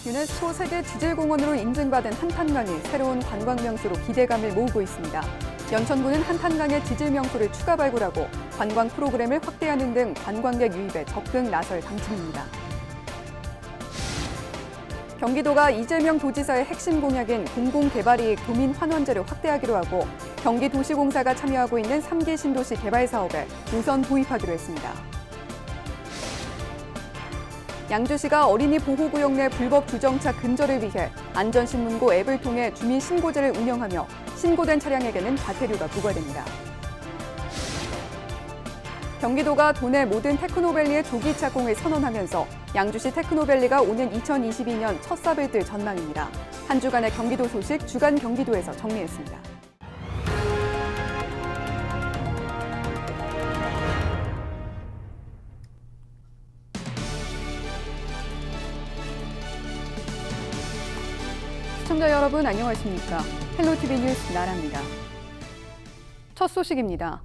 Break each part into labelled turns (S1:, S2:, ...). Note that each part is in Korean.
S1: 유네스코 세계 지질공원으로 인증받은 한탄강이 새로운 관광 명소로 기대감을 모으고 있습니다. 연천군은 한탄강의 지질 명소를 추가 발굴하고 관광 프로그램을 확대하는 등 관광객 유입에 적극 나설 방침입니다. 경기도가 이재명 도지사의 핵심 공약인 공공개발이익 도민 환원제를 확대하기로 하고 경기도시공사가 참여하고 있는 3기 신도시 개발 사업에 우선 도입하기로 했습니다. 양주시가 어린이 보호구역 내 불법 주정차 근절을 위해 안전신문고 앱을 통해 주민 신고제를 운영하며 신고된 차량에게는 과태료가 부과됩니다. 경기도가 도내 모든 테크노밸리의 조기 착공을 선언하면서 양주시 테크노밸리가 오는 2022년 첫 삽을 뜰 전망입니다. 한 주간의 경기도 소식 주간 경기도에서 정리했습니다. 시청자 여러분 안녕하십니까? 헬로티비 뉴스 나라입니다. 첫 소식입니다.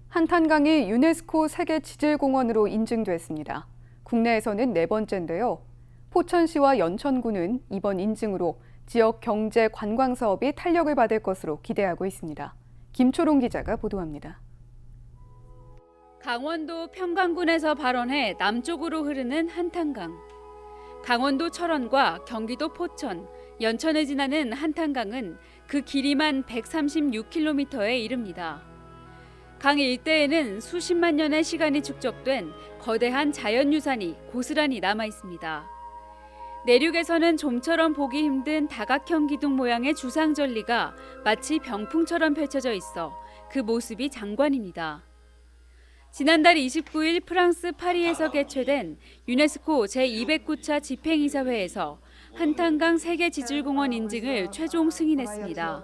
S1: 한탄강이 유네스코 세계 지질공원으로 인증됐습니다. 국내에서는 네 번째인데요. 포천시와 연천군은 이번 인증으로 지역 경제 관광 사업이 탄력을 받을 것으로 기대하고 있습니다. 김초롱 기자가 보도합니다.
S2: 강원도 평강군에서 발원해 남쪽으로 흐르는 한탄강. 강원도 철원과 경기도 포천, 연천에 지나는 한탄강은 그 길이만 136km에 이릅니다. 강 일대에는 수십만 년의 시간이 축적된 거대한 자연유산이 고스란히 남아 있습니다. 내륙에서는 좀처럼 보기 힘든 다각형 기둥 모양의 주상절리가 마치 병풍처럼 펼쳐져 있어 그 모습이 장관입니다. 지난달 29일 프랑스 파리에서 개최된 유네스코 제209차 집행이사회에서 한탄강 세계지질공원 인증을 최종 승인했습니다.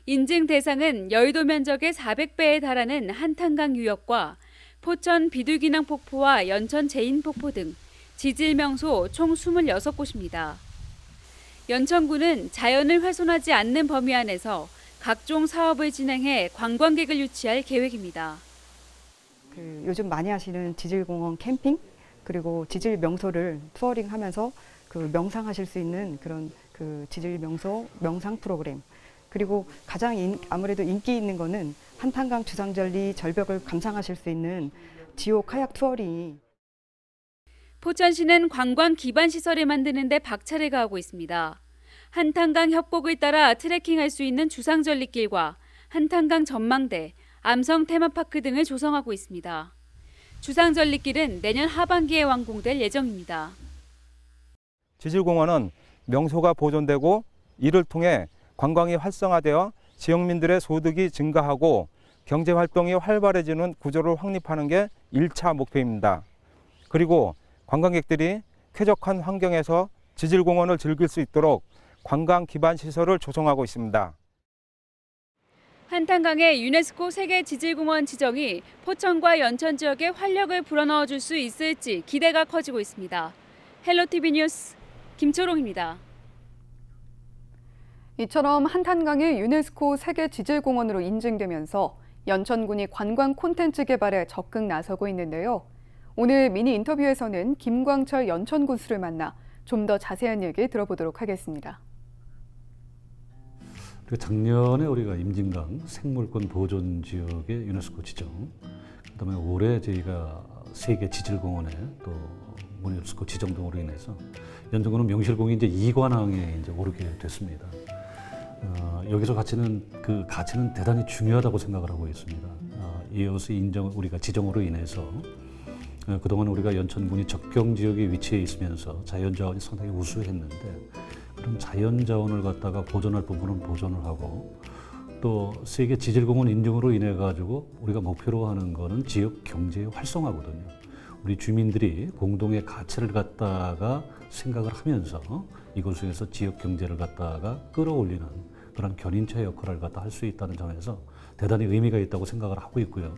S2: 인증 대상은 여의도 면적의 400배에 달하는 한탄강 유역과 포천 비둘기낭 폭포와 연천 제인폭포 등 지질 명소 총 26곳입니다. 연천군은 자연을 훼손하지 않는 범위 안에서 각종 사업을 진행해 관광객을 유치할 계획입니다.
S3: 요즘 많이 하시는 지질공원 캠핑 그리고 지질 명소를 투어링하면서 명상하실 수 있는 그런 지질 명소 명상 프로그램 그리고 가장 아무래도 인기 있는 거는 한탄강 주상절리 절벽을 감상하실 수 있는 지오 카약 투어링.
S2: 포천시는 관광 기반 시설을 만드는 데 박차를 가하고 있습니다. 한탄강 협곡을 따라 트레킹할 수 있는 주상절리길과 한탄강 전망대, 암성 테마파크 등을 조성하고 있습니다. 주상절리길은 내년 하반기에 완공될 예정입니다.
S4: 지질공원은 명소가 보존되고 이를 통해 관광이 활성화되어 지역민들의 소득이 증가하고 경제활동이 활발해지는 구조를 확립하는 게 1차 목표입니다. 그리고 관광객들이 쾌적한 환경에서 지질공원을 즐길 수 있도록 관광 기반 시설을 조성하고 있습니다.
S2: 한탄강의 유네스코 세계 지질공원 지정이 포천과 연천 지역에 활력을 불어넣어 줄 수 있을지 기대가 커지고 있습니다. 헬로티비 뉴스 김초롱입니다.
S1: 이처럼 한탄강이 유네스코 세계 지질공원으로 인증되면서 연천군이 관광 콘텐츠 개발에 적극 나서고 있는데요. 오늘 미니 인터뷰에서는 김광철 연천군수를 만나 좀 더 자세한 얘기 들어보도록 하겠습니다.
S5: 작년에 우리가 임진강 생물권 보존 지역의 유네스코 지정, 그다음에 올해 저희가 세계 지질공원에 또 유네스코 지정 등으로 인해서 연천군은 명실공히 이제 2관왕에 이제 오르게 됐습니다. 여기서 그 가치는 대단히 중요하다고 생각을 하고 있습니다. 이것을 우리가 지정으로 인해서 그동안 우리가 연천군이 접경 지역에 위치해 있으면서 자연자원이 상당히 우수했는데 그런 자연자원을 갖다가 보존할 부분은 보존을 하고 또 세계 지질공원 인증으로 인해 가지고 우리가 목표로 하는 거는 지역 경제의 활성화거든요. 우리 주민들이 공동의 가치를 갖다가 생각을 하면서 이곳에서 지역 경제를 갖다가 끌어올리는 그런 견인차 역할을 갖다 할 수 있다는 점에서 대단히 의미가 있다고 생각을 하고 있고요.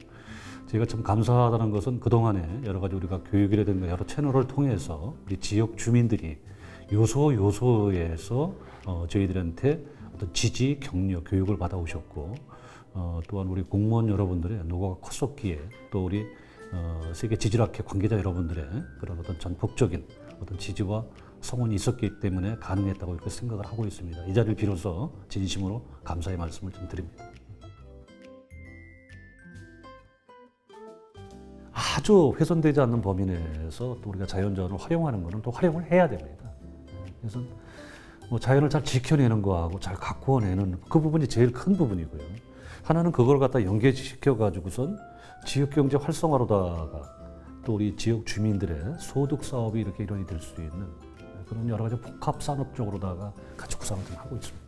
S5: 제가 참 감사하다는 것은 그동안에 여러 가지 우리가 교육이라든가 여러 채널을 통해서 우리 지역 주민들이 요소에서 저희들한테 어떤 지지, 격려, 교육을 받아오셨고 또한 우리 공무원 여러분들의 노고가 컸었기에 또 우리 세계 지질학회 관계자 여러분들의 그런 어떤 전폭적인 어떤 지지와 성원이 있었기 때문에 가능했다고 이렇게 생각을 하고 있습니다. 이 자리를 빌어서 진심으로 감사의 말씀을 좀 드립니다. 아주 훼손되지 않는 범위 내에서 또 우리가 자연자원을 활용하는 것은 또 활용을 해야 됩니다. 그래서 뭐 자연을 잘 지켜내는 거하고 잘 가꾸어내는 그 부분이 제일 큰 부분이고요. 하나는 그걸 갖다 연계시켜 가지고선 지역 경제 활성화로다가 또 우리 지역 주민들의 소득 사업이 이렇게 일원이 될 수 있는 그런 여러 가지 복합 산업 쪽으로다가 같이 구상을 좀 하고 있습니다.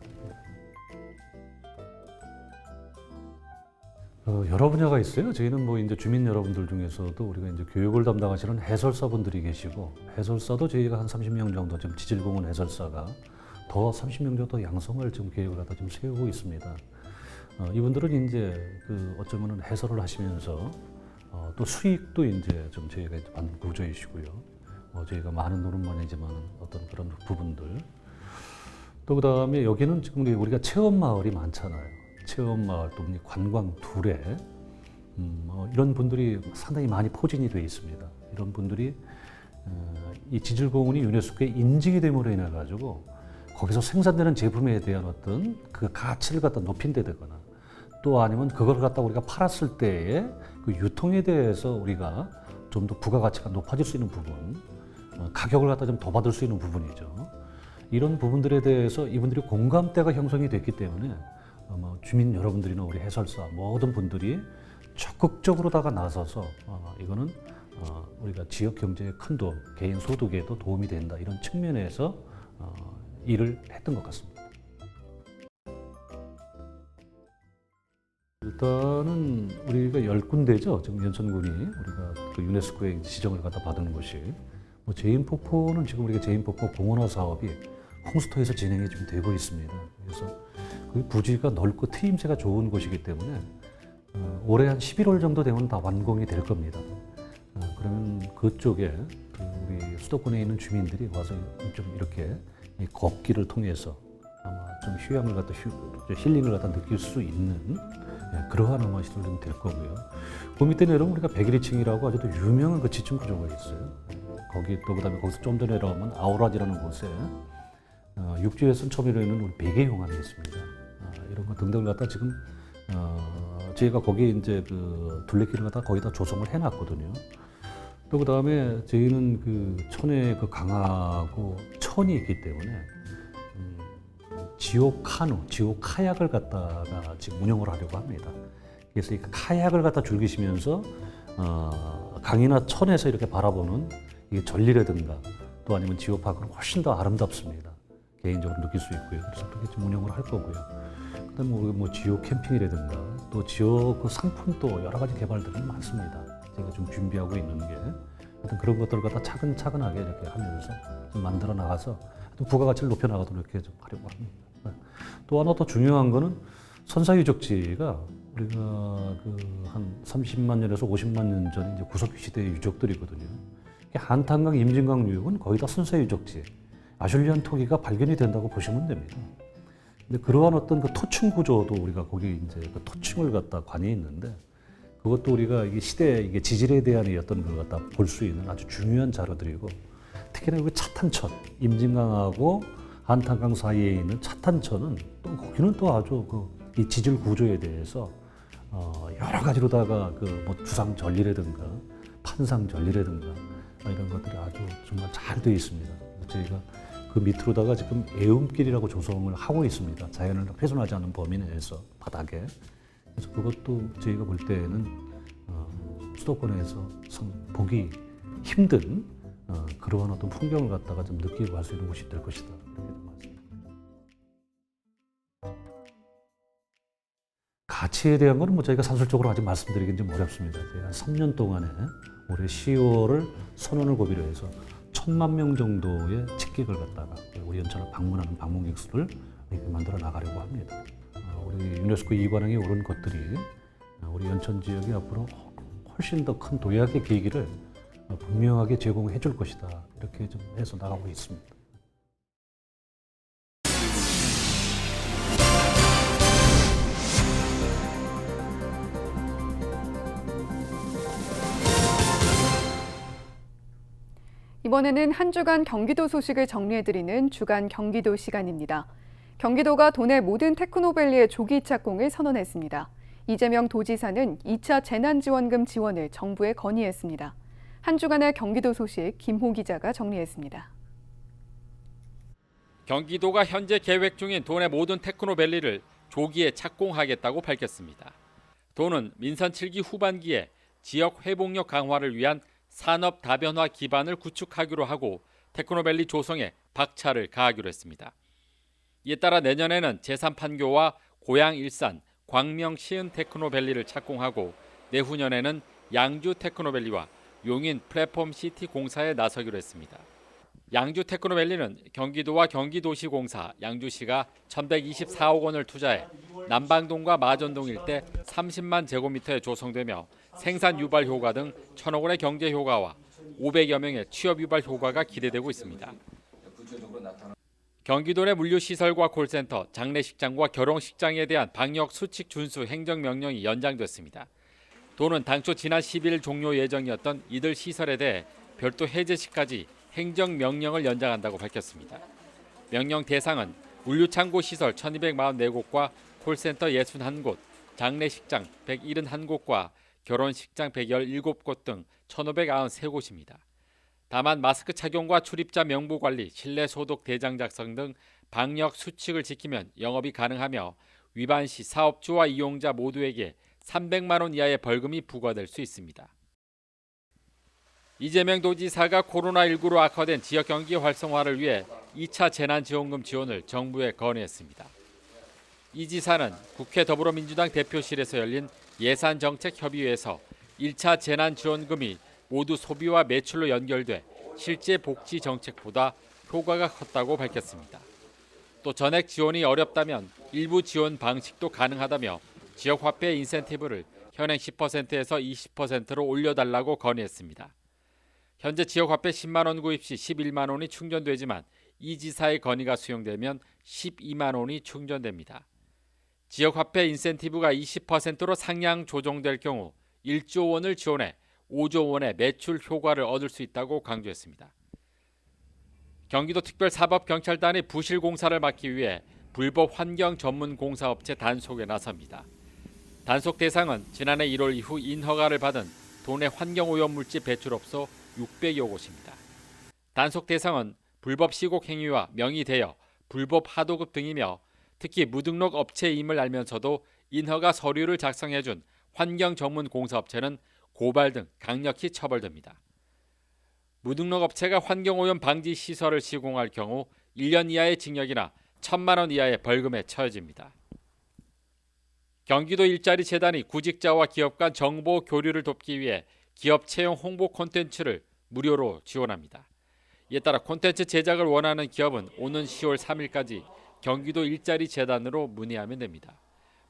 S5: 여러 분야가 있어요. 저희는 뭐 이제 주민 여러분들 중에서도 우리가 이제 교육을 담당하시는 해설사분들이 계시고 해설사도 저희가 한 30명 정도 지금 지질공원 해설사가 더 30명 정도 양성을 지금 계획을 갖다 좀 세우고 있습니다. 이분들은 이제 그 어쩌면은 해설을 하시면서 또 수익도 이제 좀 저희가 이제 받는 구조이시고요. 저희가 많은 돈은 아니지만 어떤 그런 부분들. 또 그다음에 여기는 지금 우리가 체험 마을이 많잖아요. 체험 마을 또 관광 둘에 이런 분들이 상당히 많이 포진이 되어 있습니다. 이런 분들이 이 지질공원이 유네스코에 인증이 됨으로 인해 가지고 거기서 생산되는 제품에 대한 어떤 그 가치를 갖다 높인다거나 또 아니면 그걸 갖다 우리가 팔았을 때의 그 유통에 대해서 우리가 좀 더 부가가치가 높아질 수 있는 부분, 가격을 갖다 좀 더 받을 수 있는 부분이죠. 이런 부분들에 대해서 이분들이 공감대가 형성이 됐기 때문에 주민 여러분들이나 우리 해설사 모든 분들이 적극적으로다가 나서서 이거는 우리가 지역 경제에 큰 도움, 개인 소득에도 도움이 된다 이런 측면에서 일을 했던 것 같습니다. 일단은 우리가 10군데죠. 지금 연천군이 우리가 그 유네스코에 지정을 갖다 받은 곳이 뭐 제인폭포는 지금 우리가 제인폭포 공원화 사업이 홍수터에서 진행이 좀 되고 있습니다. 그래서 그 부지가 넓고 트임새가 좋은 곳이기 때문에 올해 한 11월 정도 되면 다 완공이 될 겁니다. 그러면 그쪽에 그 우리 수도권에 있는 주민들이 와서 좀 이렇게 이 걷기를 통해서 아마 좀 휴양을 갖다 힐링을 갖다 느낄 수 있는 그러한 아마 시설이 좀 될 거고요. 그 밑에 내려오면 우리가 101층이라고 아주 또 유명한 그 지층 구조가 있어요. 거기 또 그다음에 거기서 좀 더 내려오면 아우라지라는 곳에 육지에선 처음으로 있는 우리 베개용암이 있습니다. 이런 거 등등을 갖다 지금 저희가 거기에 이제 그 둘레길을 갖다 거기다 조성을 해놨거든요. 또 그다음에 저희는 그 천에 그 강하고 천이 있기 때문에 지오 카누, 지오 카약을 갖다가 지금 운영을 하려고 합니다. 그래서 이 카약을 갖다 즐기시면서 강이나 천에서 이렇게 바라보는 이게 전리라든가 또 아니면 지오파크는 훨씬 더 아름답습니다. 개인적으로 느낄 수 있고요. 그래서 그렇게 좀 운영을 할 거고요. 그다음에 뭐 지오 캠핑이라든가 또 지오 그 상품도 여러 가지 개발들이 많습니다. 제가 좀 준비하고 있는 게 하여튼 그런 것들을 갖다 차근차근하게 이렇게 하면서 좀 만들어 나가서 부가가치를 높여 나가도록 이렇게 좀 하려고 합니다. 또 하나 더 중요한 거는 선사유적지가 우리가 그 한 30만 년에서 50만 년 전 이제 구석기 시대의 유적들이거든요. 한탄강, 임진강 유역은 거의 다 선사유적지, 아슐리안 토기가 발견이 된다고 보시면 됩니다. 근데 그러한 어떤 그 토층 구조도 우리가 거기 이제 그 토층을 갖다 관이 있는데 그것도 우리가 이게 시대 이게 지질에 대한 어떤 걸 갖다 볼 수 있는 아주 중요한 자료들이고 특히나 그 차탄천, 임진강하고 한탄강 사이에 있는 차탄천은 또 거기는 또 아주 그 이 지질 구조에 대해서 여러 가지로다가 그 뭐 주상 전리라든가 판상 전리라든가 이런 것들이 아주 정말 잘 되어 있습니다. 저희가 그 밑으로다가 지금 애움길이라고 조성을 하고 있습니다. 자연을 훼손하지 않는 범위 내에서 바닥에. 그래서 그것도 저희가 볼 때는 수도권에서 보기 힘든 그러한 어떤 풍경을 갖다가 좀 느끼고 갈 수 있는 곳이 될 것이다. 이렇게 좀 말씀드립니다. 가치에 대한 거는 뭐 저희가 산술적으로 아직 말씀드리긴 좀 어렵습니다. 저희가 3년 동안에 올해 10월을 선언을 고비로 해서 1,000만 명 정도의 측객을 갖다가 우리 연천을 방문하는 방문객 수를 이렇게 만들어 나가려고 합니다. 우리 유네스코 이관왕에 오른 것들이 우리 연천 지역이 앞으로 훨씬 더 큰 도약의 계기를 분명하게 제공해 줄 것이다. 이렇게 좀 해서 나가고 있습니다.
S1: 이번에는 한 주간 경기도 소식을 정리해드리는 주간 경기도 시간입니다. 경기도가 도내 모든 테크노밸리의 조기 착공을 선언했습니다. 이재명 도지사는 2차 재난지원금 지원을 정부에 건의했습니다. 한 주간의 경기도 소식 김호 기자가 정리했습니다.
S6: 경기도가 현재 계획 중인 도내 모든 테크노밸리를 조기에 착공하겠다고 밝혔습니다. 도는 민선 7기 후반기에 지역 회복력 강화를 위한 산업 다변화 기반을 구축하기로 하고 테크노밸리 조성에 박차를 가하기로 했습니다. 이에 따라 내년에는 제3판교와 고양 일산, 광명 시흥 테크노밸리를 착공하고 내후년에는 양주 테크노밸리와 용인 플랫폼 시티 공사에 나서기로 했습니다. 양주 테크노밸리는 경기도와 경기도시공사, 양주시가 1,124억 원을 투자해 남방동과 마전동 일대 30만 제곱미터에 조성되며 생산 유발 효과 등 1,000억 원의 경제 효과와 500여 명의 취업 유발 효과가 기대되고 있습니다. 경기도 내 물류시설과 콜센터, 장례식장과 결혼식장에 대한 방역 수칙 준수 행정명령이 연장됐습니다. 도는 당초 지난 10일 종료 예정이었던 이들 시설에 대해 별도 해제 시까지 행정명령을 연장한다고 밝혔습니다. 명령 대상은 물류창고 시설 1,244곳과 콜센터 61곳, 장례식장 171곳과 결혼식장 117곳 등 1,593곳입니다. 다만 마스크 착용과 출입자 명부 관리, 실내 소독 대장 작성 등 방역 수칙을 지키면 영업이 가능하며 위반 시 사업주와 이용자 모두에게 300만 원 이하의 벌금이 부과될 수 있습니다. 이재명 도지사가 코로나19로 악화된 지역 경기 활성화를 위해 2차 재난지원금 지원을 정부에 건의했습니다. 이 지사는 국회 더불어민주당 대표실에서 열린 예산정책협의회에서 1차 재난지원금이 모두 소비와 매출로 연결돼 실제 복지 정책보다 효과가 컸다고 밝혔습니다. 또 전액 지원이 어렵다면 일부 지원 방식도 가능하다며 지역화폐 인센티브를 현행 10%에서 20%로 올려달라고 건의했습니다. 현재 지역화폐 10만 원 구입 시 11만 원이 충전되지만 이 지사의 건의가 수용되면 12만 원이 충전됩니다. 지역화폐 인센티브가 20%로 상향 조정될 경우 1조 원을 지원해 5조 원의 매출 효과를 얻을 수 있다고 강조했습니다. 경기도 특별사법경찰단이 부실 공사를 막기 위해 불법 환경 전문 공사업체 단속에 나섭니다. 단속 대상은 지난해 1월 이후 인허가를 받은 도내 환경오염물질 배출업소 600여 곳입니다. 단속 대상은 불법 시곡 행위와 명의대여, 불법 하도급 등이며 특히 무등록 업체임을 알면서도 인허가 서류를 작성해준 환경 전문 공사업체는 고발 등 강력히 처벌됩니다. 무등록 업체가 환경오염 방지 시설을 시공할 경우 1년 이하의 징역이나 1,000만 원 이하의 벌금에 처해집니다. 경기도 일자리 재단이 구직자와 기업 간 정보 교류를 돕기 위해 기업 채용 홍보 콘텐츠를 무료로 지원합니다. 이에 따라 콘텐츠 제작을 원하는 기업은 오는 10월 3일까지 경기도 일자리 재단으로 문의하면 됩니다.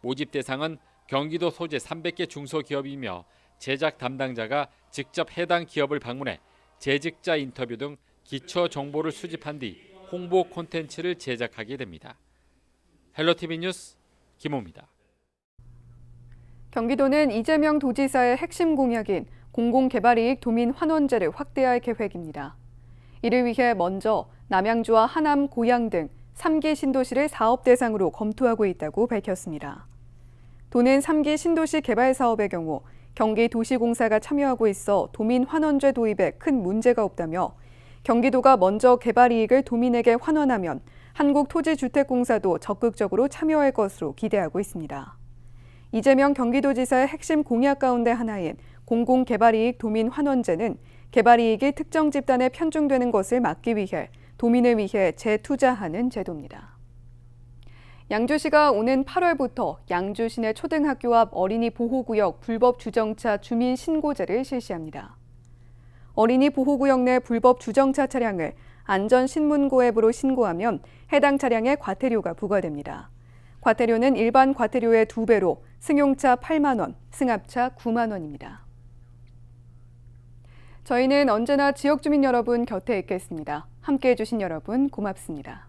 S6: 모집 대상은 경기도 소재 300개 중소기업이며 제작 담당자가 직접 해당 기업을 방문해 재직자 인터뷰 등 기초 정보를 수집한 뒤 홍보 콘텐츠를 제작하게 됩니다. 헬로티비 뉴스 김호입니다.
S1: 경기도는 이재명 도지사의 핵심 공약인 공공개발이익 도민 환원제를 확대할 계획입니다. 이를 위해 먼저 남양주와 하남, 고양 등 3기 신도시를 사업 대상으로 검토하고 있다고 밝혔습니다. 도는 3기 신도시 개발 사업의 경우 경기도시공사가 참여하고 있어 도민 환원제 도입에 큰 문제가 없다며 경기도가 먼저 개발 이익을 도민에게 환원하면 한국토지주택공사도 적극적으로 참여할 것으로 기대하고 있습니다. 이재명 경기도지사의 핵심 공약 가운데 하나인 공공개발이익 도민 환원제는 개발이익이 특정 집단에 편중되는 것을 막기 위해 도민을 위해 재투자하는 제도입니다. 양주시가 오는 8월부터 양주 시내 초등학교 앞 어린이 보호구역 불법 주정차 주민 신고제를 실시합니다. 어린이 보호구역 내 불법 주정차 차량을 안전신문고 앱으로 신고하면 해당 차량에 과태료가 부과됩니다. 과태료는 일반 과태료의 2배로 승용차 8만 원, 승합차 9만 원입니다. 저희는 언제나 지역 주민 여러분 곁에 있겠습니다. 함께해 주신 여러분 고맙습니다.